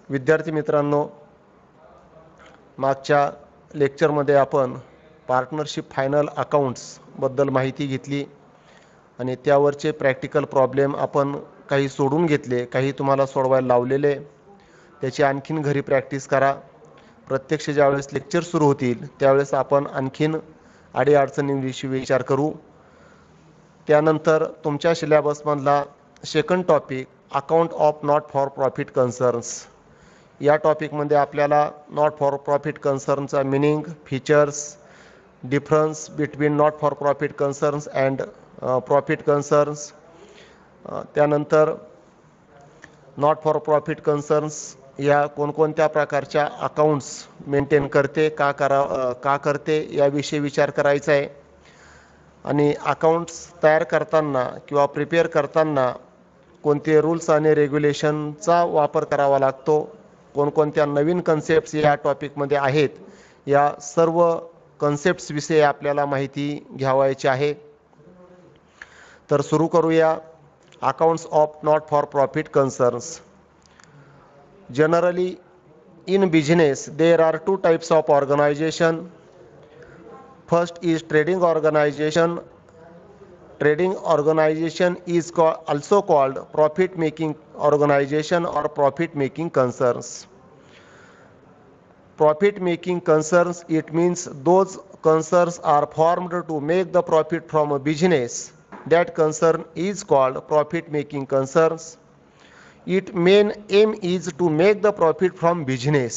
विद्यार्थी मित्रांनो, मागच्या लेक्चरमध्ये आपण पार्टनरशिप फायनल अकाउंट्स बद्दल माहिती घेतली आणि त्यावरचे प्रॅक्टिकल प्रॉब्लेम आपण काही सोडून घेतले, काही तुम्हाला सोडवायला लावलेले. त्याची आणखीन घरी प्रॅक्टिस करा. प्रत्यक्ष ज्यावेळेस लेक्चर सुरू होतील त्यावेळेस आपण आणखीन अडीअडचणींविषयी विचार करू. त्यानंतर तुमच्या सिलेबसमधला second topic account of not for profit concerns, या टॉपिकमध्ये आपल्याला नॉट फॉर प्रॉफिट कन्सर्नचा meaning, features, difference between not for profit concerns and profit concerns, त्यानंतर नॉट फॉर प्रॉफिट कन्सर्न्स या कोणकोणत्या प्रकारच्या अकाउंट्स मेंटेन करते, का करते याविषयी विचार करायचा आहे. आणि अकाउंट्स तयार करताना किंवा प्रिपेअर करताना कोणते रूल्स आणि रेग्युलेशनचा वापर करावा लागतो, कोणकोणत्या नवीन कन्सेप्ट्स या टॉपिकमध्ये आहेत, या सर्व कन्सेप्ट्सविषयी आपल्याला माहिती घ्यावायची आहे. तर सुरू करूया. Accounts of not for profit concerns. Generally in business there are two types of organization. First is trading organization. Trading organization is also called profit making organization or profit making concerns. Profit making concerns, it means those concerns are formed to make the profit from a business. That concern is called profit making concerns. Its main aim is to make the profit from business.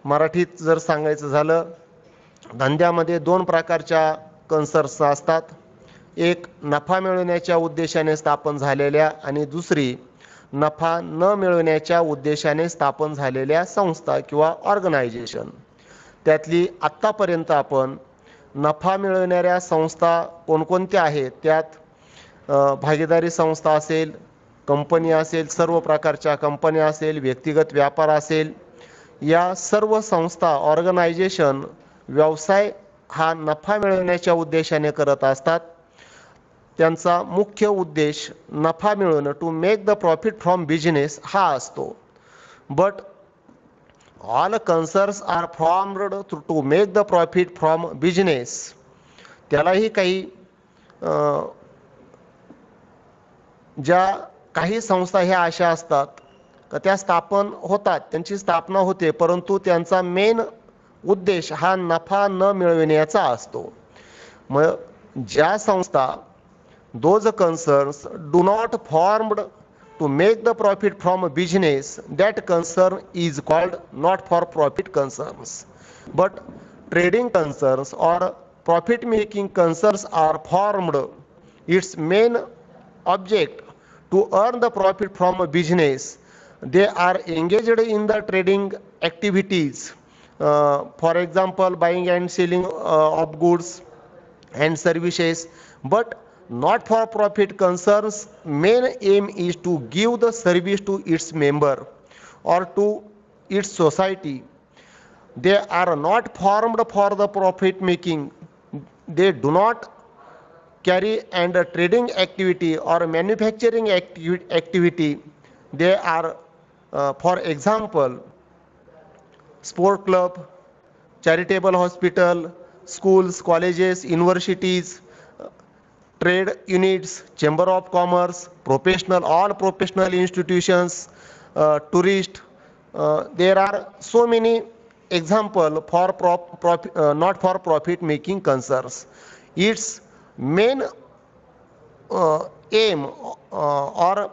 मराठीत जर सांगायचं झालं, धंद्यामध्ये दोन प्रकारच्या concerns असतात. एक नफा मिळवण्याच्या उद्देशाने स्थापन झालेल्या आणि दुसरी नफा न मिळवण्याच्या उद्देशाने स्थापन झालेल्या संस्था किंवा ऑर्गनायझेशन. त्यातली आत्तापर्यंत आपण नफा मिळवणाऱ्या संस्था कोणकोणत्या आहेत, त्यात भागीदारी संस्था असेल, कंपनी असेल, सर्व प्रकारच्या कंपन्या असेल, व्यक्तिगत व्यापार असेल, या सर्व संस्था ऑर्गनायझेशन व्यवसाय हा नफा मिळवण्याच्या उद्देशाने करत असतात. त्यांचा मुख्य उद्देश नफा मिळवणं, to make the profit from business हा असतो. But all concerns are formed to make the profit from business. त्यालाही काही ज्या काही संस्था ह्या अशा असतात का त्या स्थापन होतात, त्यांची स्थापना होते, परंतु त्यांचा मेन उद्देश हा नफा न मिळविण्याचा असतो. मग ज्या संस्था those concerns do not formed to make the profit from a business, that concern is called not for profit concerns. But trading concerns or profit making concerns are formed, its main object to earn the profit from a business. They are engaged in the trading activities, for example buying and selling of goods and services. But not for profit concerns main aim is to give the service to its member or to its society. They are not formed for the profit making. They do not carry and trading activity or manufacturing activity. They are for example sport club, charitable hospital, schools, colleges, universities, trade units, chamber of commerce, professional, all professional institutions, tourist. There are so many example for not for profit making concerns. Its main aim or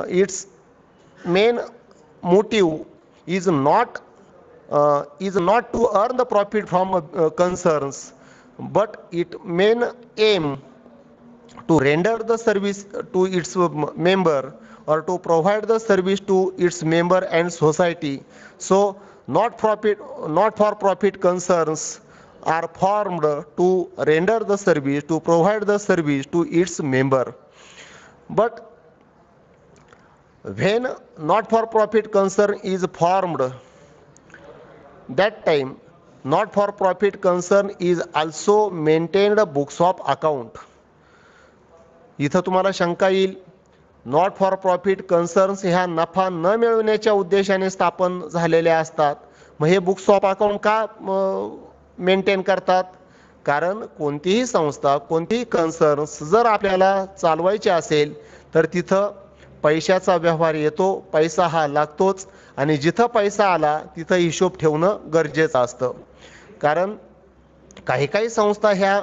its main motive is not to earn the profit from concerns, but its main aim to render the service to its member or to provide the service to its member and society. So not for profit concerns are formed to render the service, to provide the service to its member. But when not for profit concern is formed, that time not for profit concern is also maintained books of account. इथं तुम्हाला शंका येईल, not for profit concerns ह्या नफा न मिळवण्याच्या उद्देशाने स्थापन झालेल्या असतात. मग हे बुक्स ऑफ अकाउंट का मेंटेन करतात? कारण कोणतीही संस्था, कोणतीही कन्सर्न्स जर आपल्याला चालवायचे असेल तर तिथं पैशाचा व्यवहार येतो, पैसा हा लागतोच, आणि जिथं पैसा आला तिथं हिशोब ठेवणं गरजेचं असतं. कारण काही काही संस्था ह्या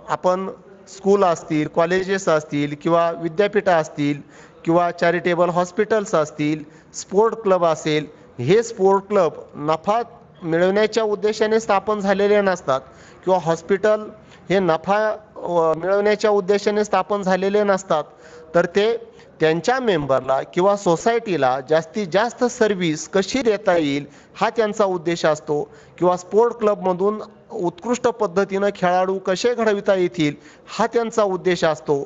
आपण स्कूल असतील, कॉलेजेस असतील, किंवा विद्यापीठं असतील, किंवा चॅरिटेबल हॉस्पिटल्स असतील, स्पोर्ट क्लब असेल, हे स्पोर्ट क्लब नफा मिळवण्याच्या उद्देशाने स्थापन झालेले नसतात, किंवा हॉस्पिटल हे नफा मिळवण्याच्या उद्देशाने स्थापन झालेले नसतात. तर ते त्यांच्या मेंबरला किंवा सोसायटीला जास्तीत जास्त सर्व्हिस कशी देता येईल हा त्यांचा उद्देश असतो, किंवा स्पोर्ट क्लबमधून उत्कृष्ट पद्धतीनं खेळाडू कसे घडविता येतील हा त्यांचा उद्देश असतो.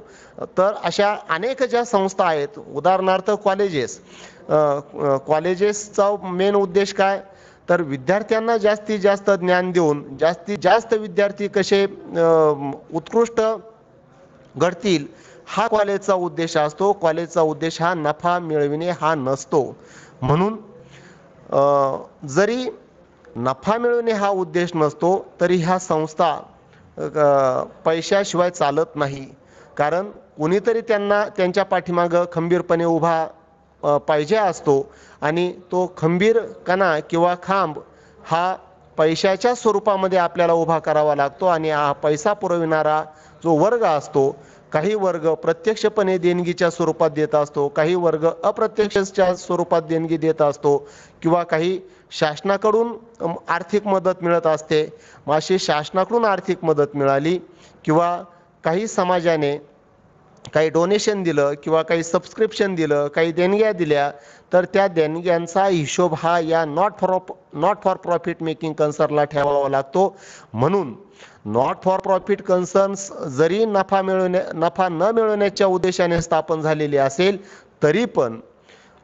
तर अशा अनेक ज्या संस्था आहेत, उदाहरणार्थ कॉलेजेसचा मेन उद्देश काय, तर विद्यार्थ्यांना जास्तीत जास्त ज्ञान देऊन जास्तीत जास्त विद्यार्थी कसे उत्कृष्ट घडतील हा कॉलेजचा उद्देश असतो. कॉलेजचा उद्देश हा नफा मिळविणे हा नसतो. म्हणून जरी नफा मिळवणे हा उद्देश नसतो तरी ह्या संस्था पैशाशिवाय चालत नाही. कारण कुणीतरी त्यांना त्यांच्या पाठीमागं खंबीरपणे उभा पाहिजे असतो, आणि तो खंबीर कणा किंवा खांब हा पैशाच्या स्वरूपामध्ये आपल्याला उभा करावा लागतो. आणि हा पैसा पुरविणारा जो वर्ग असतो, काही वर्ग प्रत्यक्षपणे देणगीच्या स्वरूपात देत असतो, काही वर्ग अप्रत्यक्षच्या स्वरूपात देणगी देत असतो, किंवा काही शासनाकडून आर्थिक मदत मिळत असते. मग अशी शासनाकडून आर्थिक मदत मिळाली, किंवा काही समाजाने काही डोनेशन दिलं, किंवा काही सबस्क्रिप्शन दिलं, काही देणग्या दिल्या, तर त्या देणग्यांचा हिशोब हा या नॉट फॉर प्रॉफिट मेकिंग कन्सर्नला ठेवावा लागतो. म्हणून नॉट फॉर प्रॉफिट कन्सर्न्स जरी नफा न मिळवण्याच्या उद्देशाने स्थापन झालेली असेल तरी पण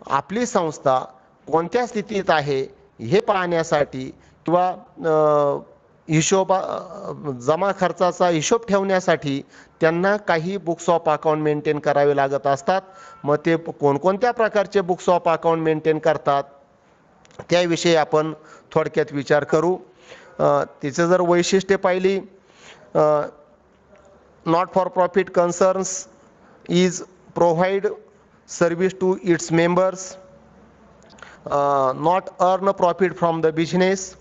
आपली संस्था कोणत्या स्थितीत आहे हे पाहण्यासाठी, किंवा जमा खर्चाचा हिशोब ठेवण्यासाठी त्यांना काही बुक्स ऑफ अकाउंट मेंटेन करावे लागत असतात. मग ते कोणकोणत्या प्रकारचे बुक्स ऑफ अकाउंट मेंटेन करतात त्याविषयी आपण थोडक्यात विचार करू. तिचं जर वैशिष्ट्ये पाहिली, not for profit concerns is provide service to its members, not earn profit from the business.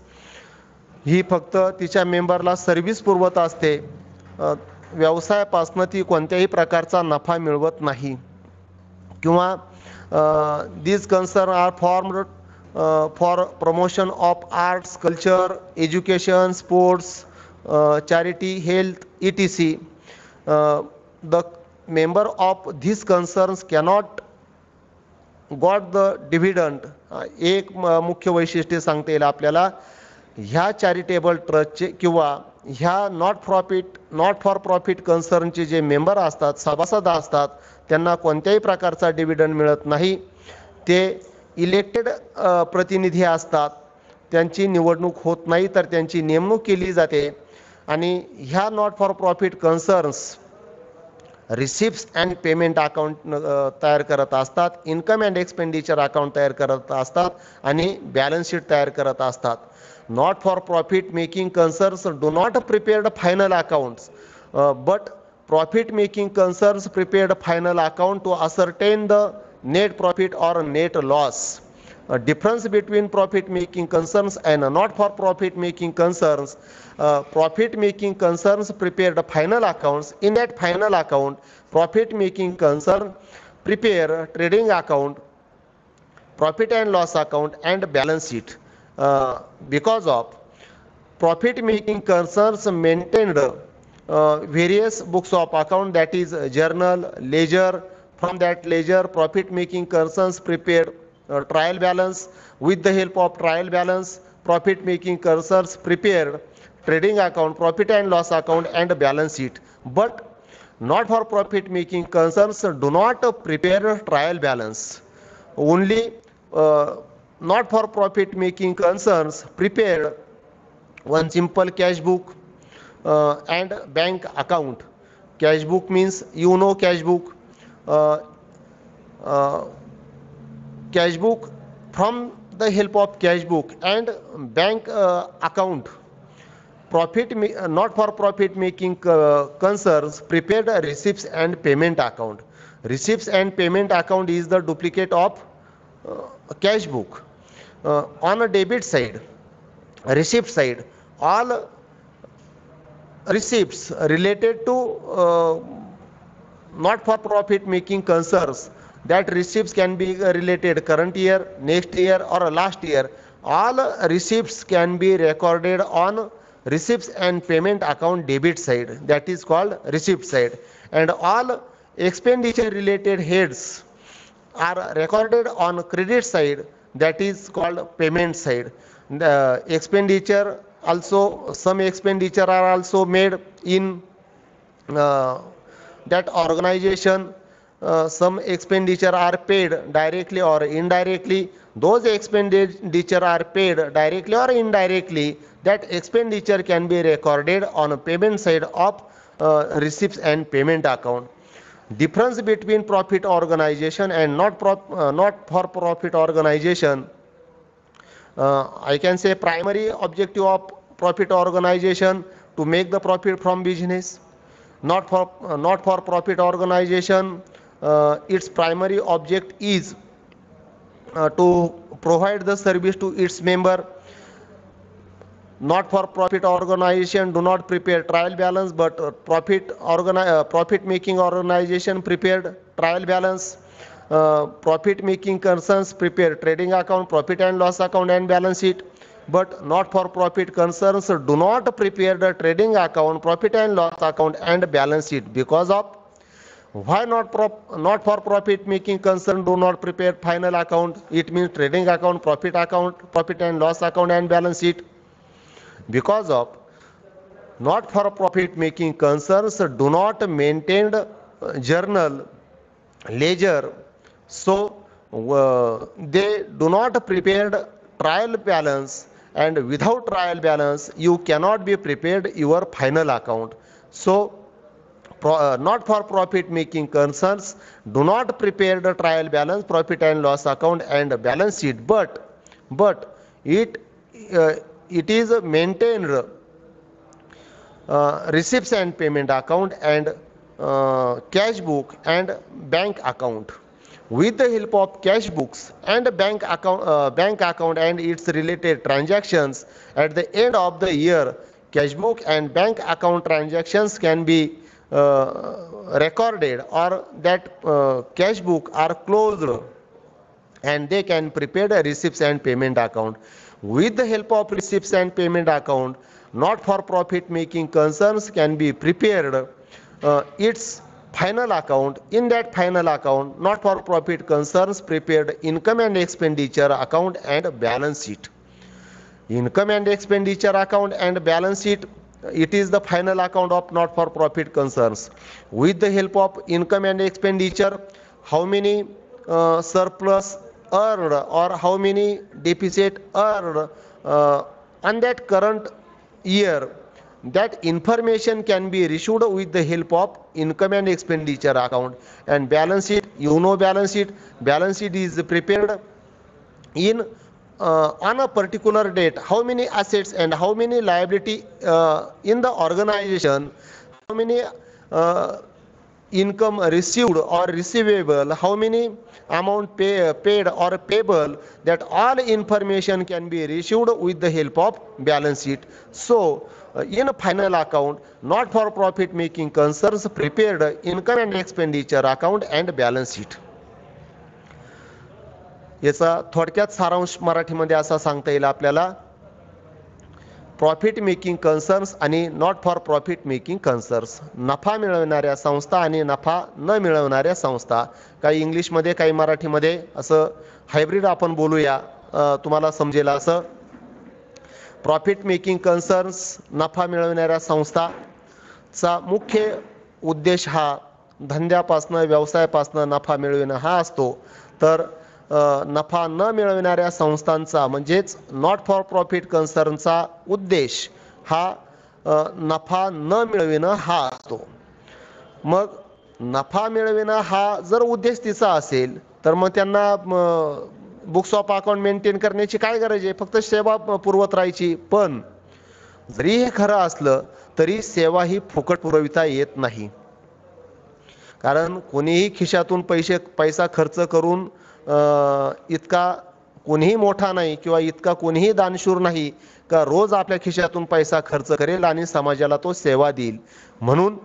ही फक्त तिच्या मेंबरला सर्व्हिस पुरवत असते, व्यवसायापासून ती कोणत्याही प्रकारचा नफा मिळवत नाही. किंवा these concerns are formed for promotion of arts, culture, education, sports, charity, health, etc. The member of these concerns cannot got the dividend. एक मुख्य वैशिष्ट्य सांगता येईल आपल्याला, ह्या चॅरिटेबल ट्रस्टचे किंवा ह्या नॉट फॉर प्रॉफिट कन्सर्नचे जे मेंबर असतात, सभासद असतात, त्यांना कोणत्याही प्रकारचा डिव्हिडंड मिळत नाही. ते इलेक्टेड प्रतिनिधी असतात, त्यांची निवडणूक होत नाही तर त्यांची नेमणूक केली जाते. आणि ह्या not for profit concerns receipts and payment account तयार करत असतात, इन्कम अँड एक्सपेंडिचर अकाउंट तयार करत असतात, आणि बॅलन्स शीट तयार करत असतात. Not for profit making concerns do not prepared final accounts, but profit making concerns prepared final account to ascertain the net profit or net loss. A difference between profit making concerns and not for profit making concerns. Profit making concerns prepared final accounts. In that final account, profit making concern prepare trading account, profit and loss account, and balance sheet. Because of profit making concerns maintained various books of account, that is journal, ledger. From that ledger, profit making concerns prepared trial balance. With the help of trial balance, profit making concerns prepared trading account, profit and loss account, and balance sheet. But not for profit making concerns do not prepare trial balance. Only not for profit making concerns prepared one simple cash book and bank account. Cash book means cash book. cash book. From the help of cash book and bank account, not for profit making concerns prepared receipts and payment account. Receipts and payment account is the duplicate of cash book. On a debit side, receipt side, all receipts related to not for profit making concerns, that receipts can be related current year, next year or last year. All receipts can be recorded on receipts and payment account debit side, that is called receipt side. And all expenditure related heads are recorded on credit side, that is called payment side. The expenditure also, some expenditure are also made in that organization. Some expenditure are paid directly or indirectly. Those expenditure are paid directly or indirectly, that expenditure can be recorded on a payment side of receipts and payment account. Difference between profit organization and not for profit organization. I can say primary objective of profit organization to make the profit from business. Not for profit organization, its primary object is to provide the service to its member. Not for profit organization do not prepare trial balance, but profit making organization prepared trial balance. Profit making concerns prepare trading account, profit and loss account and balance sheet. But not for profit concerns do not prepare the trading account, profit and loss account and balance sheet. Because of why not for profit making concern do not prepare final account? It means trading account, profit and loss account and balance sheet. Because of not for profit making concerns do not maintain journal, ledger, so they do not prepare trial balance, and without trial balance you cannot be prepared your final account. So not for profit making concerns do not prepare the trial balance, profit and loss account and balance sheet, but it is maintained receipts and payment account and cash book and bank account. With the help of cash books and bank account and its related transactions, at the end of the year cash book and bank account transactions can be recorded, or that cash book are closed and they can prepare the receipts and payment account. With the help of receipts and payment account, not for profit making concerns can be prepared its final account. In that final account, not for profit concerns prepared income and expenditure account and balance sheet. Income and expenditure account and balance sheet, it is the final account of not for profit concerns. With the help of income and expenditure, how many surplus earned or how many deficit earned on that current year, that information can be issued with the help of income and expenditure account. And balance sheet, balance sheet is prepared in on a particular date, how many assets and how many liability in the organization, how many income received or receivable, how many amount paid or payable, that all information can be received with the help of balance sheet. So in a final account, not for profit making concerns prepared income and expenditure account and balance sheet. याचा थोडक्यात सारांश मराठीमध्ये असा सांगता येईल आपल्याला, profit making concerns आणि not for profit making concerns, नफा मिळवणाऱ्या संस्था आणि नफा न मिळवणाऱ्या संस्था. काही इंग्लिशमध्ये काही मराठीमध्ये असं हायब्रिड आपण बोलूया, तुम्हाला समजेल असं. प्रॉफिट मेकिंग कन्सर्न्स, नफा मिळवणाऱ्या संस्थाचा मुख्य उद्देश हा धंद्यापासनं व्यवसायापासनं नफा मिळवणं हा असतो. तर नफा न मिळवणाऱ्या संस्थांचा म्हणजेच नॉट फॉर प्रॉफिट कन्सर्नचा उद्देश हा नफा न मिळविणं हा असतो. मग नफा मिळविणं हा जर उद्देश तिचा असेल तर मग त्यांना बुक्स ऑफ अकाउंट मेंटेन करण्याची काय गरज आहे, फक्त सेवा पुरवत राहायची. पण जरी हे खरं असलं तरी सेवा ही फुकट पुरविता येत नाही. कारण कोणीही खिशातून पैसा खर्च करून इतका कोणीही मोठा नाही किंवा इतका कोणीही दानशूर नाही का रोज आपल्या खिशातून पैसा खर्च करेल आणि समाजाला तो सेवा देईल. म्हणून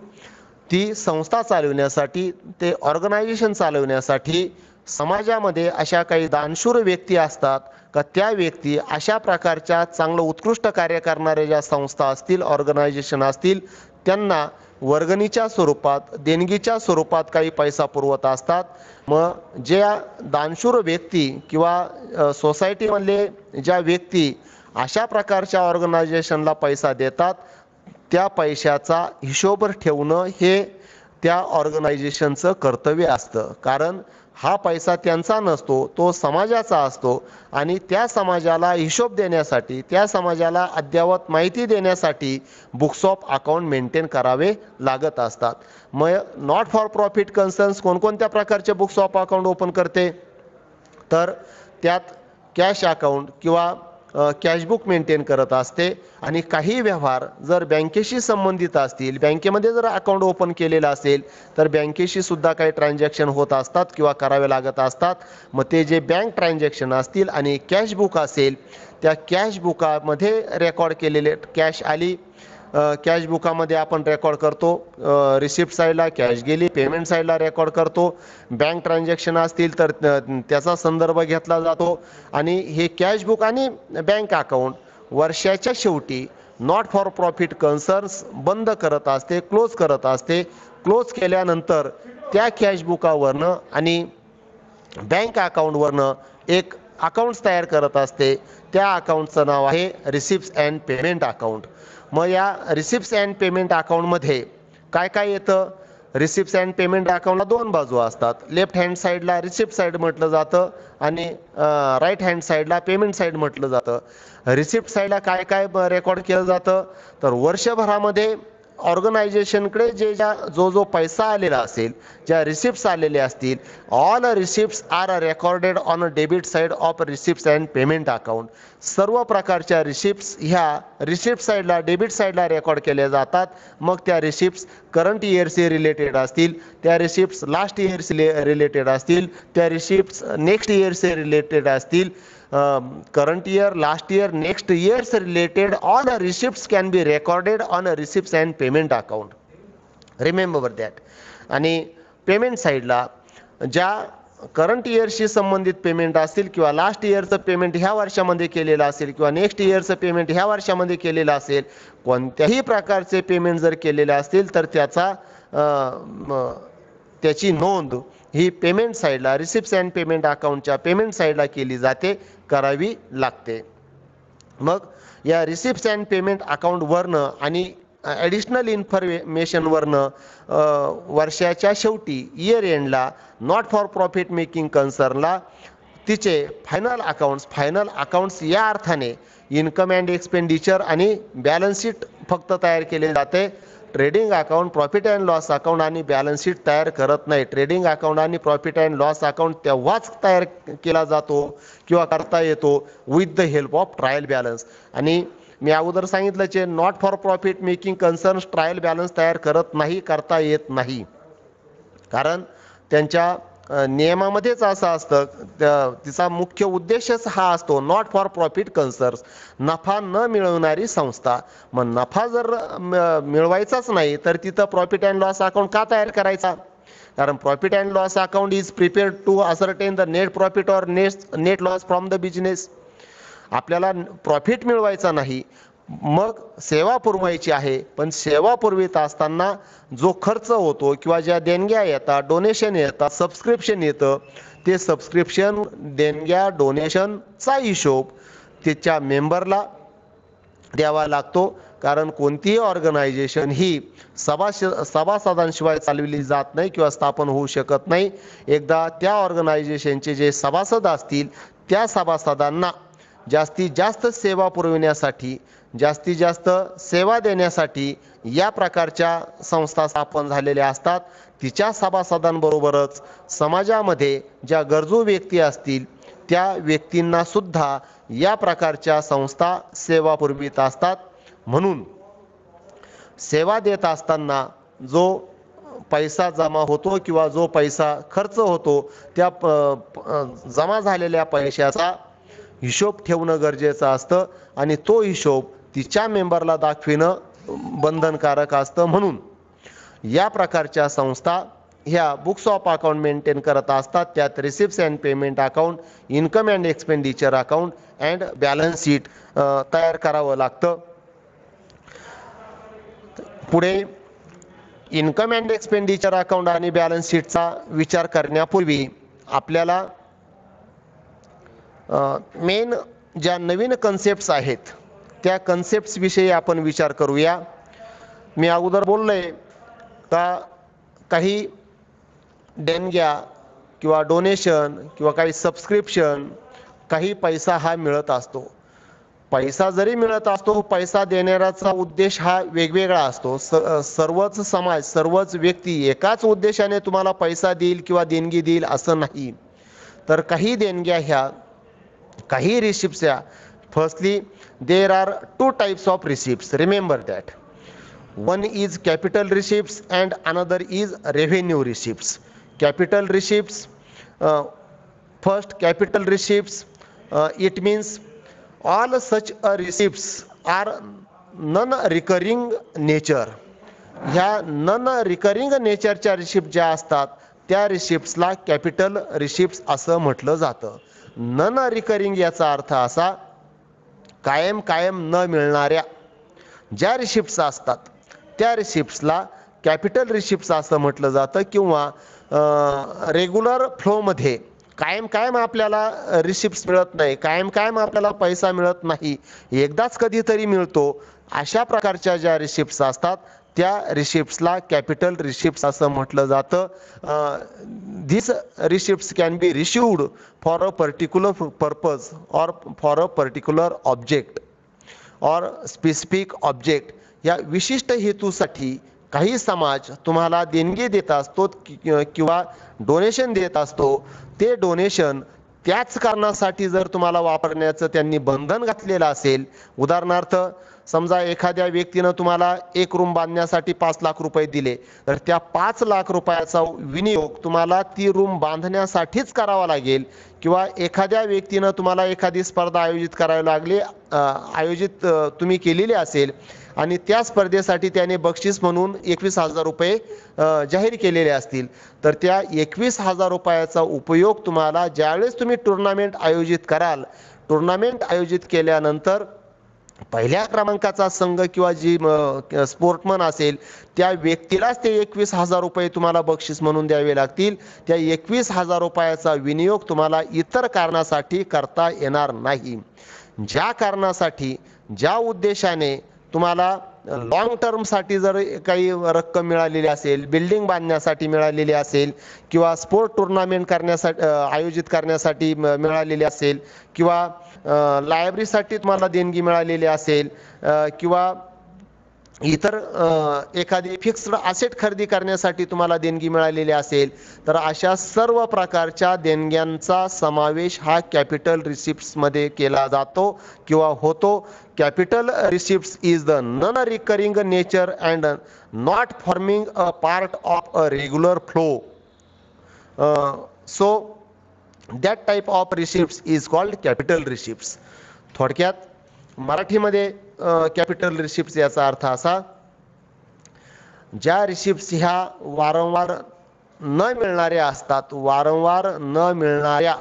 ती संस्था चालवण्यासाठी, ते ऑर्गनायझेशन चालवण्यासाठी समाजामध्ये अशा काही दानशूर व्यक्ती असतात का त्या व्यक्ती अशा प्रकारच्या चांगलं उत्कृष्ट कार्य करणाऱ्या ज्या संस्था असतील, ऑर्गनायझेशन असतील, त्यांना वर्गणीच्या स्वरूपात, देणगीच्या स्वरूपात काही पैसा पुरवत असतात. मग ज्या दानशूर व्यक्ती किंवा सोसायटीमधले ज्या व्यक्ती अशा प्रकारच्या ऑर्गनायझेशनला पैसा देतात त्या पैशाचा हिशोब ठेवणं हे त्या ऑर्गनायझेशनचं कर्तव्य असतं. कारण हा पैसा त्यांचा नसतो, तो समाजाचा असतो आणि त्या समाजाला हिशोब देण्यासाठी, त्या समाजाला अद्ययावत माहिती देण्यासाठी बुक्स ऑफ अकाउंट मेंटेन करावे लागत असतात. मग नॉट फॉर प्रॉफिट कन्सर्न्स कोणकोणत्या प्रकारचे बुक्स ऑफ अकाउंट ओपन करते, तर त्यात कॅश अकाउंट किंवा कॅशबुक मेंटेन करत असते. आणि काही व्यवहार जर बँकेशी संबंधित असतील, बँकेमध्ये जर अकाउंट ओपन केलेलं असेल तर बँकेशी सुद्धा काही ट्रान्झॅक्शन होत असतात किंवा करावे लागत असतात. मग ते जे बँक ट्रान्झॅक्शन असतील आणि कॅशबुक असेल त्या कॅशबुकामध्ये रेकॉर्ड केलेले कॅश आली, कॅशबुकामध्ये आपण रेकॉर्ड करतो, रिसिप्ट साईडला कॅश गेली, पेमेंट साईडला रेकॉर्ड करतो. बँक ट्रान्झॅक्शन असतील तर त्याचा संदर्भ घेतला जातो. आणि हे कॅशबुक आणि बँक अकाउंट वर्षाच्या शेवटी नॉट फॉर प्रॉफिट कन्सर्न्स बंद करत असते, क्लोज करत असते. क्लोज केल्यानंतर त्या कॅशबुकावरनं आणि बँक अकाउंटवरनं एक अकाउंट्स तयार करत असते. त्या अकाउंटचं नाव आहे रिसिप्ट्स अँड पेमेंट अकाउंट. मग या रिसिप्ट्स अँड पेमेंट अकाउंटमध्ये काय काय येतं, रिसिप्ट्स अँड पेमेंट अकाउंटला दोन बाजू असतात. लेफ्ट हँड साईडला रिसिप्ट साईड म्हटलं जातं आणि राईट हँड साईडला पेमेंट साईड म्हटलं जातं. रिसिप्ट साईडला काय काय रेकॉर्ड केलं जातं, तर वर्षभरामध्ये ऑर्गनायझेशनकडे जो पैसा आलेला असेल, ज्या रिसिप्ट्स आलेले असतील, all receipts are recorded on a debit side of receipts and payment account. सर्व प्रकारच्या रिसिप्ट्स ह्या रिसिप्ट साईडला, डेबिट साईडला रेकॉर्ड केल्या जातात. मग त्या रिसिप्ट्स करंट इयरशी रिलेटेड असतील, त्या रिसिप्ट्स लास्ट इयरशी रिलेटेड असतील, त्या रिसिप्ट्स नेक्स्ट इयरशी रिलेटेड असतील. Current year, last year, next years related, all the receipts can be recorded on a receipts and payment account. Remember that. आणि पेमेंट साईडला ज्या current इयरशी संबंधित पेमेंट असतील किंवा लास्ट इयरचं पेमेंट ह्या वर्षामध्ये केलेलं असेल किंवा नेक्स्ट इयरचं पेमेंट ह्या वर्षामध्ये केलेलं असेल, कोणत्याही प्रकारचे पेमेंट जर केलेले असतील तर त्याची नोंद ही पेमेंट साईडला, रिसिप्ट्स अँड पेमेंट अकाउंटच्या पेमेंट साईडला केली जाते, करावी लागते. मग या रिसिप्ट्स अँड पेमेंट अकाउंटवरनं आणि ॲडिशनल इन्फॉर्मेशनवरनं वर्षाच्या शेवटी इयर एंडला नॉट फॉर प्रॉफिट मेकिंग कन्सर्नला तिचे फायनल अकाउंट्स या अर्थाने इन्कम अँड एक्सपेंडिचर आणि बॅलन्स शीट फक्त तयार केले जाते. Trading account, profit and loss account आणि बॅलन्स शीट तयार करत नाही. ट्रेडिंग अकाउंट आणि प्रॉफिट अँड लॉस अकाउंट तेव्हाच तयार केला जातो किंवा करता येतो with the help of trial balance. आणि मी अगोदर सांगितलंच आहे, not for profit making concerns trial balance तयार करत नाही, करता येत नाही. कारण त्यांच्या नियमामध्येच असं असतं, तिचा मुख्य उद्देशच हा असतो, नॉट फॉर प्रॉफिट कन्सर्न्स, नफा न मिळवणारी संस्था. मग नफा जर मिळवायचाच नाही तर तिथं प्रॉफिट अँड लॉस अकाउंट का तयार करायचा? कारण profit and loss account is prepared to ascertain the net profit or net loss from the business. आपल्याला प्रॉफिट मिळवायचा नाही, मग सेवा पुरवायची आहे. पण सेवा पुरवित असताना जो खर्च होतो किंवा ज्या देणग्या येतात, डोनेशन येतात, सबस्क्रिप्शन येतं, ते सबस्क्रिप्शन, देणग्या, डोनेशनचा हिशोब त्याच्या मेंबरला द्यावा लागतो. कारण कोणतीही ऑर्गनायझेशन ही सभासदांशिवाय चालविली जात नाही किंवा स्थापन होऊ शकत नाही. एकदा त्या ऑर्गनायझेशनचे जे सभासद असतील त्या सभासदांना जास्तीत जास्त सेवा पुरविण्यासाठी, जास्तीत जास्त सेवा देण्यासाठी या प्रकारच्या संस्था स्थापन झालेल्या असतात. तिच्या सभासदांबरोबरच समाजामध्ये ज्या गरजू व्यक्ती असतील त्या व्यक्तींना सुद्धा या प्रकारच्या संस्था सेवा पुरवित असतात. म्हणून सेवा देत असताना जो पैसा जमा होतो किंवा जो पैसा खर्च होतो त्या जमा झालेल्या पैशाचा हिशोब ठेवणं गरजेचं असतं आणि तो हिशोब तिच्या मेंबरला दाखविणं बंधनकारक असतं. म्हणून या प्रकारच्या संस्था ह्या बुक्स ऑफ अकाउंट मेंटेन करत असतात. त्यात receipts and payment account, income and expenditure account and balance sheet तयार करावं लागतं. पुढे इन्कम अँड एक्सपेंडिचर अकाउंट आणि बॅलन्स शीटचा विचार करण्यापूर्वी आपल्याला मेन ज्या नवीन कन्सेप्ट्स आहेत त्या कन्सेप्ट्स विषयी आपण विचार करूया. मी अगोदर बोललोय का काही देणग्या किंवा डोनेशन किंवा काही सबस्क्रिप्शन, काही पैसा हा मिळत असतो. पैसा जरी मिळत असतो, पैसा देणाऱ्याचा उद्देश हा वेगवेगळा असतो. सर्वच समाज, सर्वच व्यक्ती एकाच उद्देशाने तुम्हाला पैसा देईल किंवा देणगी देईल असं नाही. तर काही देणग्या ह्या, काही रिसिप्ट्स ह्या, firstly there are two types of receipts, remember that. one is capital receipts and another is revenue receipts. Capital receipts, first capital receipts, it means all such receipts are non-recurring nature. ह्या non recurring नेचरच्या receipt ज्या असतात त्या रिसिप्ट्सला capital receipts असं म्हटलं जातं. Non recurring याचा अर्थ असा कायम न मिळणाऱ्या ज्या रिसिप्ट्स असतात त्या रिसिप्ट्सला कॅपिटल रिसिप्ट्स असं म्हटलं जातं. किंवा रेग्युलर फ्लोमध्ये कायम आपल्याला रिसिप्ट्स मिळत नाही, कायम आपल्याला पैसा मिळत नाही, एकदाच कधीतरी मिळतो, अशा प्रकारच्या ज्या रिसिप्ट्स असतात त्या रिसिप्ट्सला कॅपिटल रिसिप्ट्स असं म्हटलं जातं. This receipts can be received for a particular purpose और फॉर अ पर्टिक्युलर ऑब्जेक्ट और स्पेसिफिक ऑब्जेक्ट. या विशिष्ट हेतूसाठी काही समाज तुम्हाला देणगी देत असतो किंवा डोनेशन देत असतो. ते डोनेशन त्याच कारणासाठी जर तुम्हाला वापरण्याचं त्यांनी बंधन घातलेलं असेल, उदाहरणार्थ समजा एखाद्या व्यक्तीनं तुम्हाला एक रूम बांधण्यासाठी 5 लाख रुपये दिले, तर त्या 5 लाख रुपयाचा विनियोग तुम्हाला ती रूम बांधण्यासाठीच करावा लागेल. किंवा एखाद्या व्यक्तीनं तुम्हाला एखादी स्पर्धा आयोजित तुम्ही केलेली असेल आणि त्या स्पर्धेसाठी त्याने बक्षीस म्हणून 21,000 रुपये जाहीर केलेले असतील, तर त्या 21,000 रुपयाचा उपयोग तुम्हाला ज्यावेळेस तुम्ही टुर्नामेंट आयोजित कराल, टुर्नामेंट आयोजित केल्यानंतर पहिल्या क्रमांकाचा संघ किंवा जी स्पोर्टमन असेल त्या व्यक्तीलाच ते 21,000 रुपये तुम्हाला बक्षीस म्हणून द्यावे लागतील. त्या 21,000 रुपयाचा विनियोग तुम्हाला इतर कारणासाठी करता येणार नाही. ज्या कारणासाठी, ज्या उद्देशाने तुम्हाला लॉंग टर्मसाठी जर काही रक्कम मिळालेली असेल, बिल्डिंग बांधण्यासाठी मिळालेली असेल किंवा स्पोर्ट टुर्नामेंट करण्यासाठी आयोजित करण्यासाठी मिळालेली असेल किंवा लायब्ररीसाठी तुम्हाला देणगी मिळालेली असेल किंवा इतर एखादी फिक्स्ड असेट खरेदी करण्यासाठी तुम्हाला देणगी मिळालेली असेल, तर अशा सर्व प्रकारच्या देणग्यांचा समावेश हा कॅपिटल रिसिप्ट्समध्ये केला जातो किंवा होतो. Capital receipts is the non recurring nature and not forming a part of a regular flow. So that type of receipts is called capital receipts. थोडक्यात मराठीमध्ये कॅपिटल रिसिप्ट्स याचा अर्थ असा, ज्या रिसिप्ट्स ह्या वारंवार न मिळणाऱ्या असतात, वारंवार न मिळणाऱ्या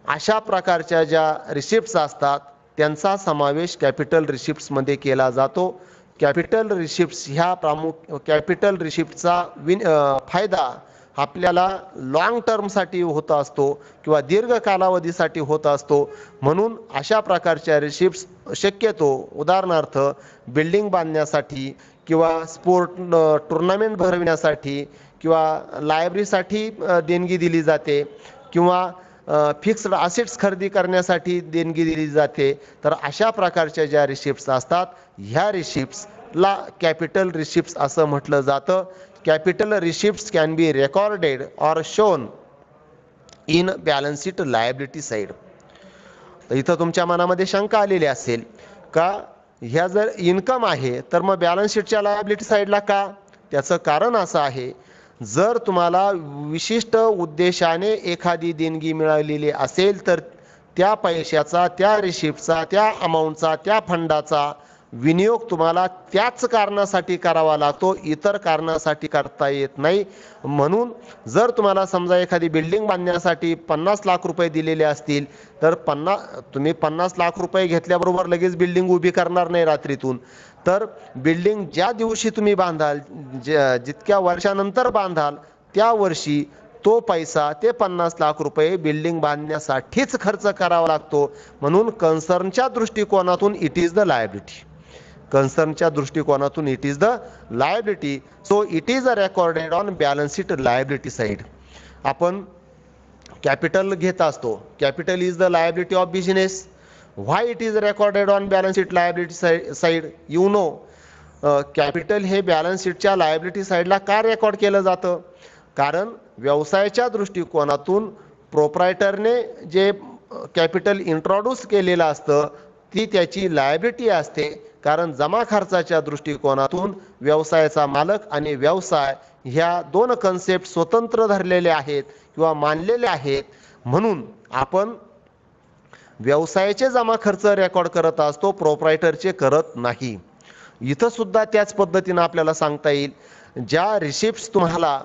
अशा प्रकारच्या ज्या रिसिप्ट्स असतात त्यांचा समावेश कॅपिटल रिसिप्ट्समध्ये केला जातो. कॅपिटल रिसिप्ट्स ह्या कॅपिटल रिसिप्टचा फायदा आपल्याला लॉंग टर्मसाठी होत असतो किंवा दीर्घ कालावधीसाठी होत असतो. म्हणून अशा प्रकारच्या रिसिप्ट्स शक्यतो उदाहरणार्थ बिल्डिंग बांधण्यासाठी किंवा स्पोर्ट टुर्नामेंट भरविण्यासाठी किंवा लायब्ररीसाठी देणगी दिली जाते किंवा फिक्स्ड असेट्स खरेदी करण्यासाठी देणगी दिली जाते. तर अशा प्रकारच्या ज्या रिसिप्ट्स असतात ह्या रिसिप्ट्सला कॅपिटल रिसिप्ट्स असं म्हटलं जातं. capital receipts can be recorded or shown in balance sheet liability side. तर इथं तुमच्या मनामध्ये शंका आलेली असेल का ह्या जर इन्कम आहे तर मग बॅलन्स शीटच्या लायबिलिटी साईडला का? त्याचं कारण असं आहे, जर तुम्हाला विशिष्ट उद्देशाने एखादी देणगी मिळालेली असेल तर त्या पैशाचा, त्या रिसिप्टचा, त्या अमाऊंटचा, त्या फंडाचा विनियोग तुम्हाला त्याच कारणासाठी करावा लागतो, इतर कारणासाठी करता येत नाही. म्हणून जर तुम्हाला समजा एखादी बिल्डिंग बांधण्यासाठी 50 लाख रुपये दिलेले असतील तर तुम्ही 50 लाख रुपये घेतल्याबरोबर लगेच बिल्डिंग उभी करणार नाही रात्रीतून. तर बिल्डिंग ज्या दिवशी तुम्ही बांधाल, जितक्या वर्षानंतर बांधाल त्या वर्षी तो पैसा, ते 50 लाख रुपये बिल्डिंग बांधण्यासाठीच खर्च करावा लागतो. म्हणून कन्सर्नच्या दृष्टिकोनातून इट इज द लायबिलिटी. कन्सर्नच्या दृष्टिकोनातून it is the liability. So it is recorded on balance sheet liability side. आपण कॅपिटल घेत असतो. Capital is the liability of business. Why it is recorded on balance sheet liability side? You know, capital हे balance शीटच्या liability साईडला का record केलं जातं? कारण व्यवसायाच्या दृष्टिकोनातून प्रोप्रायटरने जे कॅपिटल इंट्रोड्यूस केलेलं असतं ती त्याची लायबिलिटी असते. कारण जमा खर्चाच्या दृष्टिकोनातून व्यवसायाचा मालक आणि व्यवसाय ह्या दोन कन्सेप्ट स्वतंत्र धरलेले आहेत किंवा मानलेले आहेत. म्हणून आपण व्यवसायाचे जमा खर्च रेकॉर्ड करत असतो, प्रोप्रायटरचे करत नाही. इथं सुद्धा त्याच पद्धतीनं आपल्याला सांगता येईल, ज्या रिसिप्ट्स तुम्हाला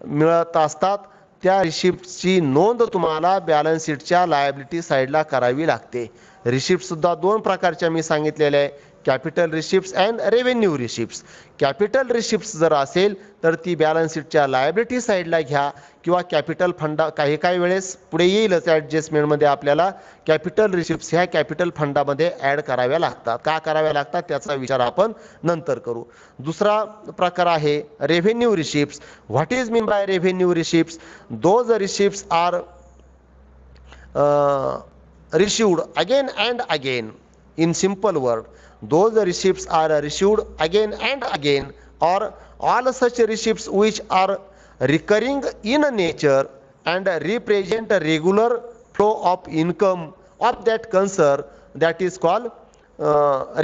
मिळत असतात त्या रिसिप्टची नोंद तुम्हाला बॅलन्स शीटच्या लायबिलिटी साईडला करावी लागते. रिसिप्ट सुद्धा दोन प्रकारच्या मी सांगितलेल्या आहे, capital receipts and revenue receipts. Capital receipts जर असेल तर ती बॅलन्स शीटच्या लायबिलिटी साईडला घ्या किंवा कॅपिटल फंडा, काही वेळेस पुढे येईलच ॲडजस्टमेंटमध्ये आपल्याला कॅपिटल रिसिप्ट्स ह्या कॅपिटल फंडामध्ये ॲड कराव्या लागतात. का कराव्या लागतात त्याचा विचार आपण नंतर करू. दुसरा प्रकार आहे revenue receipts. What is mean by revenue receipts? Those receipts are received again and again. In simple word, those receipts are received again and again, or all such receipts which are recurring in nature and represent a regular flow of income of that concern, that is called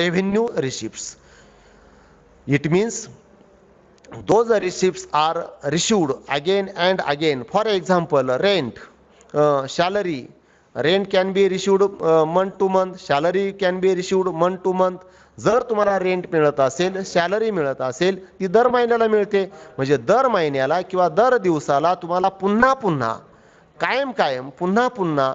revenue receipts. It means those receipts are received again and again. For example, rent, salary. Rent can be received month to month, salary can be received month to month. जर तुम्हाला rent मिळत असेल, salary मिळत असेल, ती दर महिन्याला मिळते. म्हणजे दर महिन्याला किंवा दर दिवसाला तुम्हाला पुन्हा पुन्हा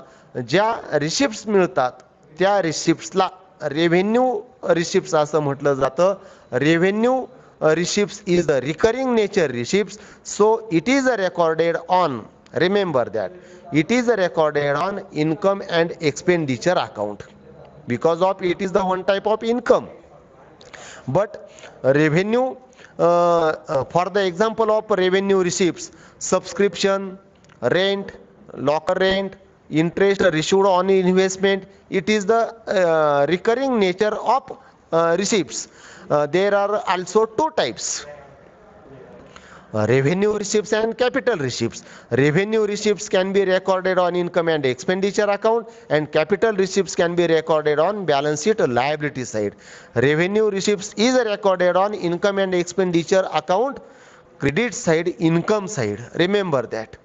ज्या रिसिप्ट्स मिळतात त्या रिसिप्ट्सला रेव्हेन्यू रिसिप्ट्स असं म्हटलं जातं. Revenue receipts is the recurring nature receipts. So it is recorded on, remember that, it is recorded on income and expenditure account because of it is the one type of income. But revenue, for the example of revenue receipts, subscription, rent, locker rent, interest received on investment, it is the recurring nature of receipts. There are also two types, revenue receipts and capital receipts. Revenue receipts can be recorded on income and expenditure account, and capital receipts can be recorded on balance sheet liability side. Revenue receipts is recorded on income and expenditure account, credit side, income side. Remember that.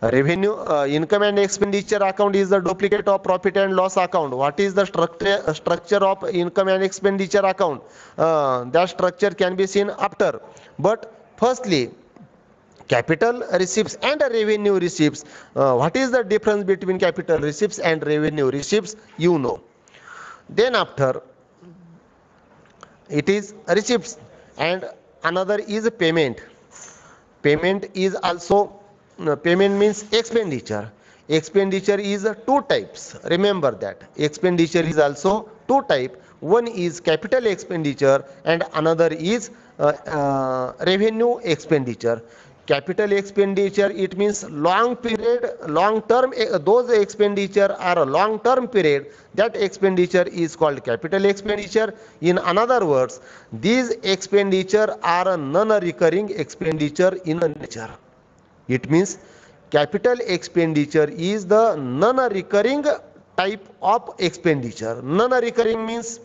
Revenue, income and expenditure account is the duplicate of profit and loss account. What is the structure of income and expenditure account? That structure can be seen after. But firstly, capital receipts and revenue receipts. What is the difference between capital receipts and revenue receipts? You know. Then after, it is receipts and another is payment. Payment is also, payment means expenditure. Expenditure is two types. Remember that. Expenditure is also two types. One is capital expenditure and another is revenue expenditure. Capital expenditure, it means long period, long term, those expenditure are a long term period, that expenditure is called capital expenditure. In another words, these expenditure are a non-recurring expenditure in nature. It means capital expenditure is the non-recurring type of expenditure. Non-recurring means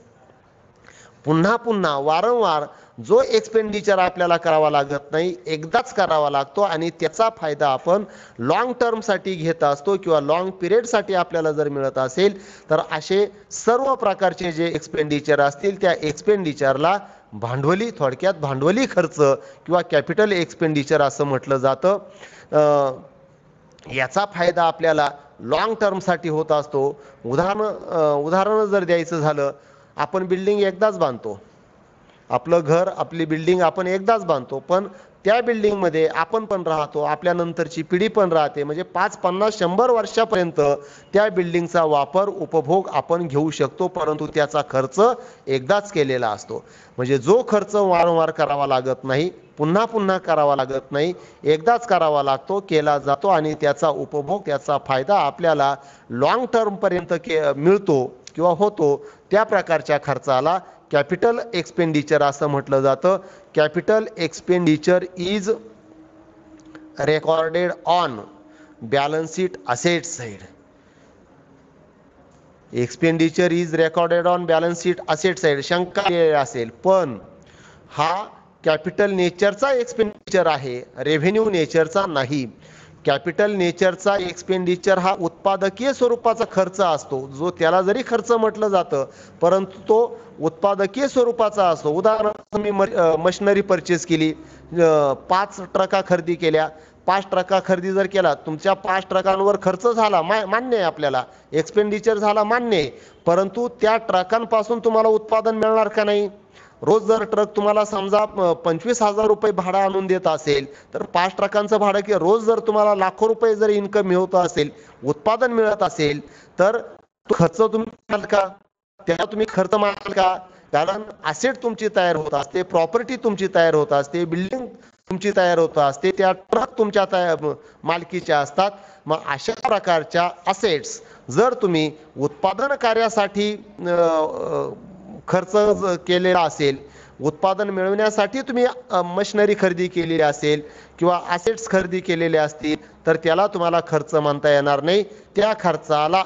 पुन्हा पुन्हा वारंवार जो expenditure आपल्याला करावा लागत नाही, एकदाच करावा लागतो आणि त्याचा फायदा आपण लॉंग टर्मसाठी घेत असतो किंवा लॉंग पिरियडसाठी आपल्याला जर मिळत असेल तर असे सर्व प्रकारचे जे एक्सपेंडिचर असतील त्या एक्सपेंडिचरला भांडवली, थोडक्यात भांडवली खर्च किंवा कॅपिटल एक्सपेंडिचर असं म्हटलं जातं. याचा फायदा आपल्याला लॉंग टर्मसाठी होत असतो. उदाहरण जर द्यायचं झालं, आपण बिल्डिंग एकदाच बांधतो, आपलं घर, आपली बिल्डिंग आपण एकदाच बांधतो, पण त्या बिल्डिंगमध्ये आपण पण राहतो, आपल्या नंतरची पिढी पण राहते, म्हणजे 5, 50, 100 वर्षापर्यंत त्या बिल्डिंगचा वापर, उपभोग आपण घेऊ शकतो, परंतु त्याचा खर्च एकदाच केलेला असतो. म्हणजे जो खर्च वारंवार करावा लागत नाही, पुन्हा पुन्हा करावा लागत नाही, एकदाच करावा लागतो, केला जातो आणि त्याचा उपभोग, त्याचा फायदा आपल्याला लॉंग टर्मपर्यंत मिळतो किंवा होतो, त्या प्रकारच्या खर्चाला कॅपिटल एक्सपेंडिचर असं म्हटलं जातं. Capital expenditure is recorded on balance sheet asset side. Expenditure is recorded on balance sheet asset side. शंका असेल, पण हा कॅपिटल नेचरचा एक्सपेंडिचर आहे, रेव्हेन्यू नेचरचा नाही. कॅपिटल नेचरचा एक्सपेंडिचर हा उत्पादकीय स्वरूपाचा खर्च असतो, जो त्याला जरी खर्च म्हटलं जातं परंतु तो उत्पादकीय स्वरूपाचा असतो. उदाहरणार्थ मी मशिनरी परचेस केली, 5 ट्रका खरेदी केल्या, 5 ट्रका खरेदी जर केला, तुमच्या 5 ट्रकांवर खर्च झाला, मान्य आहे, आपल्याला एक्सपेंडिचर झाला, मान्य आहे, परंतु त्या ट्रकांपासून तुम्हाला उत्पादन मिळणार का नाही? रोज जर ट्रक तुम्हाला समजा 25,000 रुपये भाडं आणून देत असेल तर 5 ट्रकांचं भाडं की रोज जर तुम्हाला लाखो रुपये जर इन्कम मिळत असेल, उत्पादन मिळत असेल, तर तो खर्च तुम्ही मानाल का? त्याला तुम्ही खर्च मानाल का? कारण असेट तुमची तयार होत असते, प्रॉपर्टी तुमची तयार होत असते, बिल्डिंग तुमची तयार होत असते, त्या ट्रक तुमच्या मालकीच्या असतात. मग अशा प्रकारच्या असेट्स जर तुम्ही उत्पादन कार्यासाठी खर्च केलेला असेल, उत्पादन मिळवण्यासाठी तुम्ही मशिनरी खरेदी केलेली असेल किंवा असेट्स खरेदी केलेले असतील, तर त्याला तुम्हाला खर्च मानता येणार नाही. त्या खर्चाला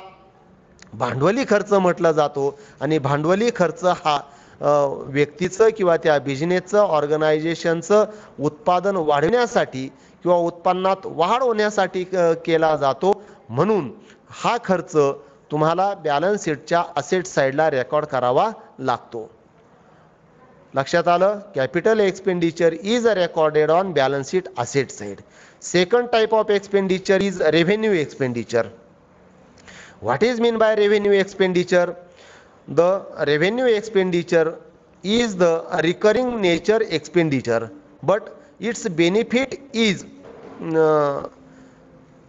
भांडवली खर्च म्हटलं जातो. आणि भांडवली खर्च हा व्यक्तीचं किंवा त्या बिझनेसचं, ऑर्गनायझेशनचं उत्पादन वाढवण्यासाठी किंवा उत्पन्नात वाढ होण्यासाठी केला जातो. म्हणून हा खर्च तुम्हाला बॅलन्स शीटच्या असेट साईडला रेकॉर्ड करावा लागतो. लक्षात आलं? Capital expenditure is recorded on balance sheet asset side. Second type of expenditure is revenue expenditure. What is mean by revenue expenditure? The revenue expenditure is the recurring nature expenditure, but its benefit is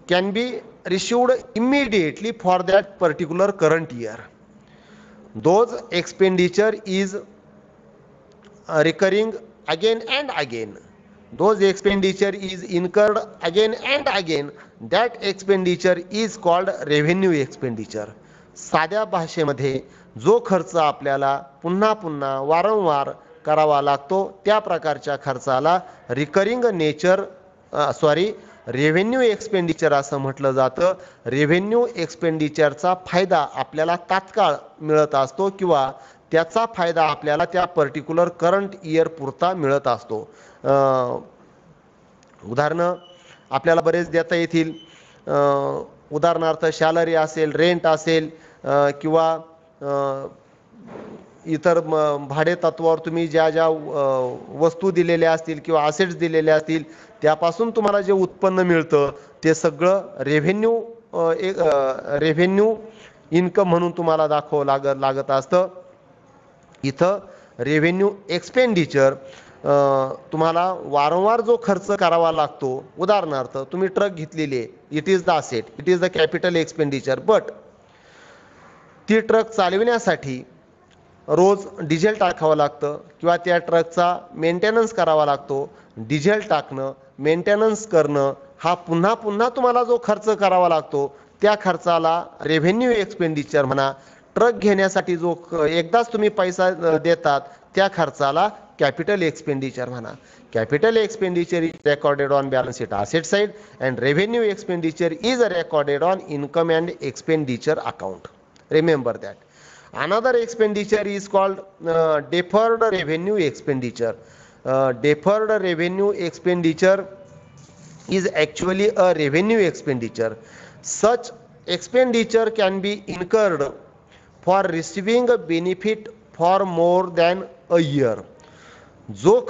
can be received immediately for that particular current year. Those expenditure is recurring again and again. Those expenditure is incurred again and again. That expenditure is called revenue expenditure. साध्या भाषेमध्ये जो खर्च आपल्याला पुन्हा पुन्हा वारंवार करावा लागतो त्या प्रकारच्या खर्चाला रिकरिंग नेचर रेव्हेन्यू एक्सपेंडिचर असं म्हटलं जातं. रेव्हेन्यू एक्सपेंडिचरचा फायदा आपल्याला तात्काळ मिळत असतो किंवा त्याचा फायदा आपल्याला त्या पर्टिक्युलर करंट इयर पुरता मिळत असतो. उदाहरणं आपल्याला बरेच देता येतील. उदाहरणार्थ सॅलरी असेल, रेंट असेल किंवा इतर भाडे तत्वावर तुम्ही ज्या ज्या वस्तू दिलेल्या असतील किंवा असेट्स दिलेले असतील त्यापासून तुम्हाला जे उत्पन्न मिळतं ते सगळं रेव्हेन्यू इन्कम म्हणून तुम्हाला दाखवावं लागत असतं. इथं रेव्हेन्यू एक्सपेंडिचर तुम्हाला वारंवार जो खर्च करावा लागतो. उदाहरणार्थ तुम्ही ट्रक घेतलेली आहे, it is the asset, it is the capital expenditure, but ती ट्रक चालविण्यासाठी रोज डिझेल टाकावं लागतं किंवा त्या ट्रकचा मेंटेनन्स करावा लागतो. डिझेल टाकणं, मेंटेनन्स करणं हा पुन्हा पुन्हा तुम्हाला जो खर्च करावा लागतो त्या खर्चाला रेव्हेन्यू एक्सपेंडिचर म्हणा. ट्रक घेण्यासाठी जो एकदाच तुम्ही पैसा देतात त्या खर्चाला कॅपिटल एक्सपेंडिचर म्हणा. Capital expenditure is recorded on balance sheet asset side and revenue expenditure is recorded on income and expenditure account. Remember that. Another expenditure is called deferred revenue expenditure. Deferred revenue expenditure is actually a revenue expenditure. Such expenditure can be incurred for receiving a benefit for more than a year. जो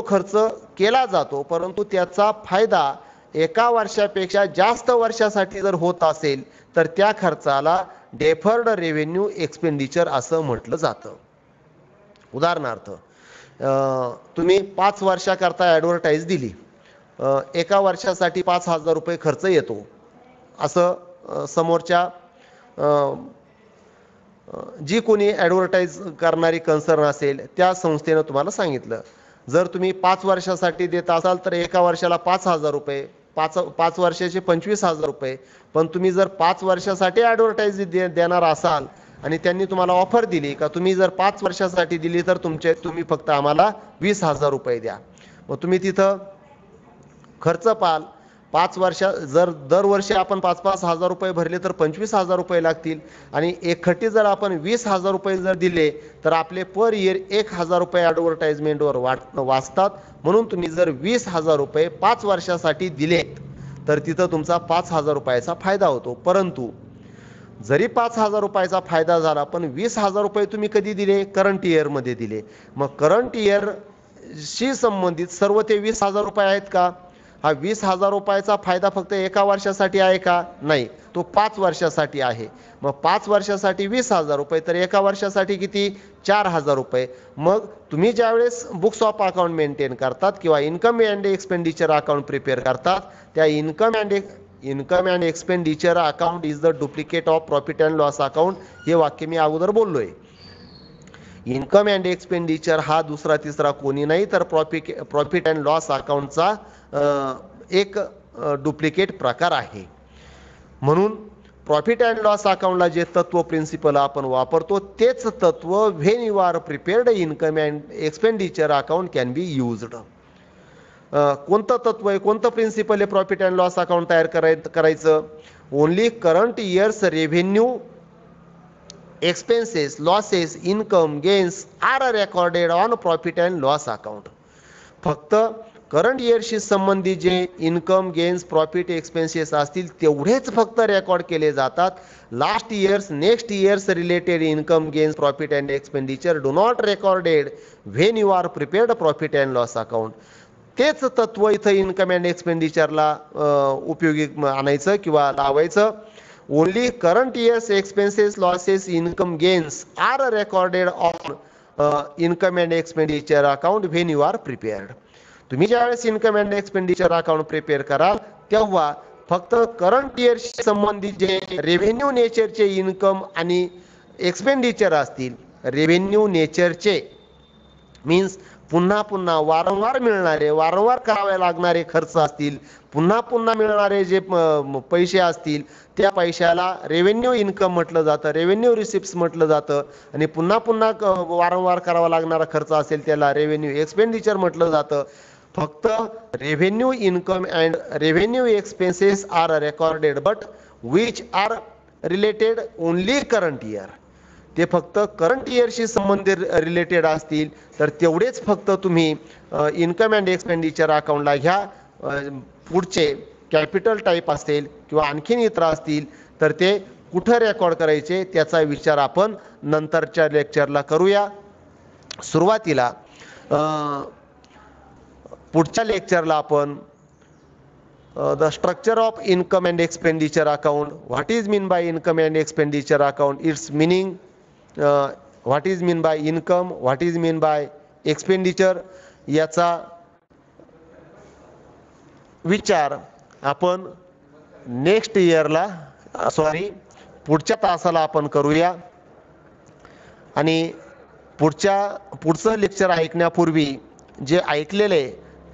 खर्च केला जातो परंतु त्याचा फायदा एका वर्षापेक्षा जास्त वर्षासाठी जर होत असेल तर त्या खर्चाला डेफर्ड रेव्हेन्यू एक्सपेंडिचर असं म्हटलं जातं. उदाहरणार्थ तुम्ही 5 वर्षाकरता ॲडव्हर्टाईज दिली, एका वर्षासाठी 5,000 रुपये खर्च येतो असं समोरच्या जी कोणी ॲडव्हर्टाईज करणारी कन्सर्न असेल त्या संस्थेनं तुम्हाला सांगितलं. जर तुम्ही 5 वर्षासाठी देत असाल तर एका वर्षाला 5,000 रुपये, 5 वर्षाचे 25,000 रुपये. पण तुम्ही जर 5 वर्षासाठी ॲडव्हर्टाईज देणार असाल आणि त्यांनी तुम्हाला ऑफर दिली का तुम्ही जर 5 वर्षासाठी दिली तर तुम्ही फक्त आम्हाला 20,000 रुपये द्या. मग तुम्ही तिथं खर्च पाल 5 वर्ष जर दरवर्षी आपण 5-5 हजार रुपये भरले तर 25,000 रुपये लागतील आणि एकखट्टी जर आपण 20,000 रुपये जर दिले तर आपले पर इयर 1,000 रुपये ॲडव्हर्टाइजमेंटवर वाचतात. म्हणून तुम्ही जर 20,000 रुपये 5 वर्षासाठी दिलेत तर तिथं तुमचा 5,000 रुपयाचा फायदा होतो. परंतु जरी 5,000 रुपयाचा फायदा झाला पण 20,000 रुपये तुम्ही कधी दिले? करंट इयरमध्ये दिले. मग करंट इयरशी संबंधित सर्व ते 20,000 रुपये आहेत का? हा 20,000 रुपयाचा फायदा फक्त एका वर्षासाठी आहे का? नाही, तो 5 वर्षासाठी आहे. मग 5 वर्षासाठी 20,000 रुपये तर एका वर्षासाठी किती? 4,000 रुपये. मग तुम्ही ज्यावेळेस बुक्स ऑफ अकाउंट मेंटेन करतात किंवा income and expenditure account prepare करतात त्या income and expenditure account is the duplicate of profit and loss account. हे वाक्य मी अगोदर बोललोय. इन्कम अँड एक्सपेंडिचर हा दुसरा तिसरा कोणी नाही तर प्रॉफिट अँड लॉस अकाउंटचा एक डुप्लिकेट प्रकार आहे. म्हणून प्रॉफिट अँड लॉस अकाउंटला जे तत्व प्रिन्सिपल आपण वापरतो तेच तत्व when you are prepared income and expenditure account can be used. कोणतं तत्व आहे, कोणतं प्रिन्सिपल आहे प्रॉफिट अँड लॉस अकाउंट तयार करायचं? Only current years revenue expenses losses income gains are recorded on profit and loss account. फक्त current इयरशी संबंधित जे इन्कम गेन्स प्रॉफिट एक्सपेन्सेस असतील तेवढेच फक्त रेकॉर्ड केले जातात. Last years next years related income gains profit and expenditure do not recorded when you are prepared profit and loss account. तेच तत्व इथं इन्कम अँड एक्सपेंडिचरला उपयोगी आणायचं किंवा लावायचं. Only current years expenses losses income gains are recorded on income and expenditure account when you are prepared. तुम्ही ज्यावेळेस income and expenditure account prepare कराल तेव्हा फक्त करंट इयरशी संबंधित जे रेव्हेन्यू नेचरचे इन्कम आणि एक्सपेंडिचर असतील, रेव्हेन्यू नेचरचे मीन्स पुन्हा पुन्हा वारंवार मिळणारे वारंवार करावे लागणारे खर्च असतील, पुन्हा पुन्हा मिळणारे जे पैसे असतील त्या पैशाला रेव्हेन्यू इन्कम म्हटलं जातं, रेव्हेन्यू रिसिप्ट्स म्हटलं जातं. आणि पुन्हा पुन्हा वारंवार करावा लागणारा खर्च असेल त्याला रेव्हेन्यू एक्सपेंडिचर म्हटलं जातं. फक्त revenue income and revenue expenses are recorded but which are related only current year. ते फक्त करंट इयरशी संबंधित रिलेटेड असतील तर तेवढेच फक्त तुम्ही इन्कम अँड एक्सपेंडिचर अकाउंटला घ्या. पुढचे कॅपिटल टाईप असेल किंवा आणखीन इतर असतील तर ते कुठं रेकॉर्ड करायचे त्याचा विचार आपण नंतरच्या लेक्चरला करूया. सुरुवातीला पुढच्या लेक्चरला आपण the structure of income and expenditure account, what is mean bye income and expenditure account, its meaning, what is mean bye income, what is mean bye expenditure याचा विचार आपण नेक्स्ट इयरला पुढच्या तासाला आपण करूया. आणि पुढचं लेक्चर ऐकण्यापूर्वी जे ऐकलेले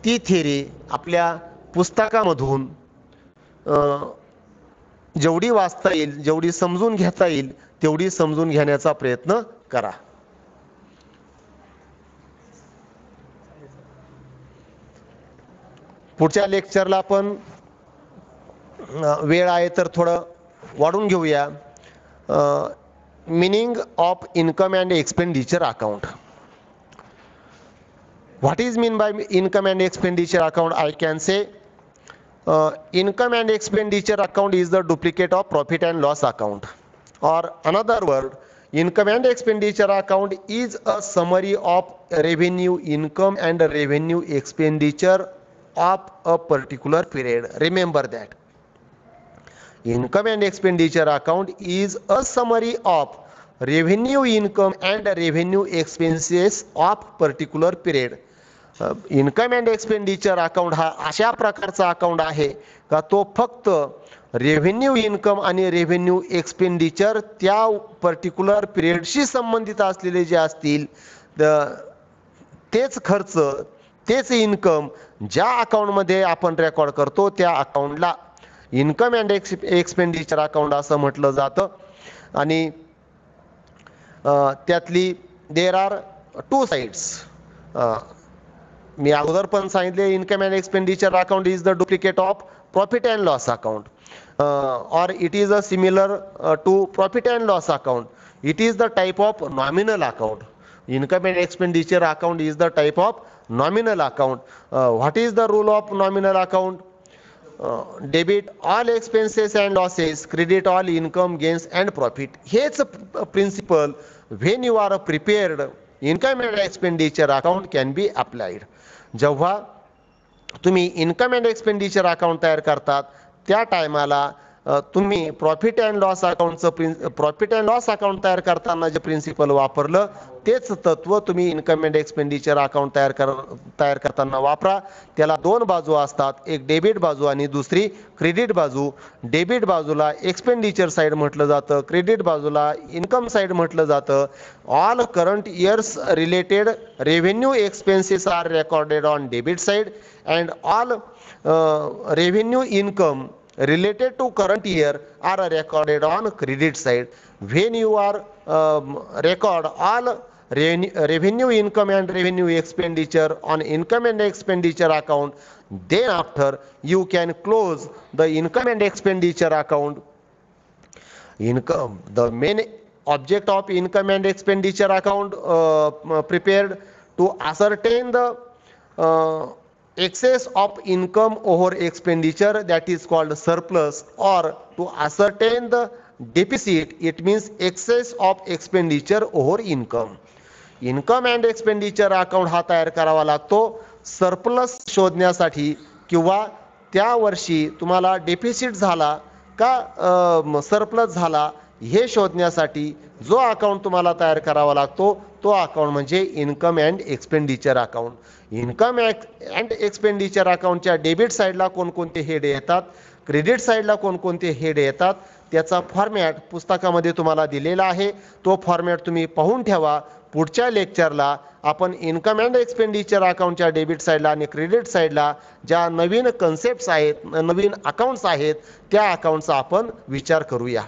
ती थिअरी आपल्या पुस्तकामधून जेवढी वाचता येईल, जेवढी समजून घेता येईल तेवढी समजून घेण्याचा प्रयत्न करा. पुढच्या लेक्चरला आपण वेळ आहे तर थोडं वाढून घेऊया. Meaning of income and expenditure account. What is mean bye income and expenditure account? I can say income and expenditure account is the duplicate of profit and loss account, or another word, income and expenditure account is a summary of revenue, income and revenue expenditure of a particular period. Remember that income and expenditure account is a summary of revenue, income and revenue expenses of particular period. Income and expenditure account हा अशा प्रकारचा account आहे का तो फक्त revenue income आणि revenue expenditure त्या particular पिरियडशी संबंधित असलेले जे असतील तेच खर्च, तेच इन्कम ज्या अकाउंटमध्ये आपण रेकॉर्ड करतो त्या अकाउंटला इन्कम अँड एक्सपेंडिचर अकाउंट असं म्हटलं जातं. आणि त्यातली देर आर टू साइड्स. मी अगोदर पण सांगितले income and expenditure account is the duplicate of profit and loss account, और it is a similar to profit and loss account. It is the type of nominal account. Income and expenditure account is the type of nominal account. What is the rule of nominal account? Debit all expenses and losses, credit all income gains and profit. हेच principal when you are prepared income and expenditure account can be applied. जेव्हा तुम्ही income and expenditure account तयार करतात त्या टायमाला तुम्ही profit and loss account तयार करताना जे प्रिन्सिपल वापरलं तेच तत्व तुम्ही इन्कम अँड एक्सपेंडिचर अकाउंट तयार करताना वापरा. त्याला दोन बाजू असतात, एक डेबिट बाजू आणि दुसरी क्रेडिट बाजू. डेबिट बाजूला एक्सपेंडिचर साईड म्हटलं जातं, क्रेडिट बाजूला इन्कम साईड म्हटलं जातं. All current years related revenue expenses are recorded on debit side and all revenue income related to current year are recorded on credit side. When you are record all revenue income and revenue expenditure on income and expenditure account, then after you can close the income and expenditure account. Income, the main object of income and expenditure account prepared to ascertain the excess of income over expenditure, that is called surplus, or to ascertain the deficit, it means excess of expenditure over income. Income and expenditure account हा तयार करावा लागतो surplus शोधण्यासाठी किंवा त्या वर्षी तुम्हाला deficit झाला का सरप्लस झाला हे शोधण्यासाठी जो अकाउंट तुम्हाला तयार करावा लागतो तो अकाउंट म्हणजे income and expenditure account. Income and एक्सपेंडिचर अकाउंटच्या डेबिट साईडला कोणकोणते हेड येतात, क्रेडिट साईडला कोणकोणते हेड येतात त्याचा फॉर्मॅट पुस्तकामध्ये तुम्हाला दिलेला आहे. तो फॉर्मॅट तुम्ही पाहून ठेवा. पुढच्या लेक्चरला आपण इन्कम अँड एक्सपेंडिचर अकाउंटच्या डेबिट साईडला आणि क्रेडिट साईडला ज्या नवीन कन्सेप्ट्स आहेत, नवीन अकाउंट्स आहेत त्या अकाउंटचा आपण विचार करूया.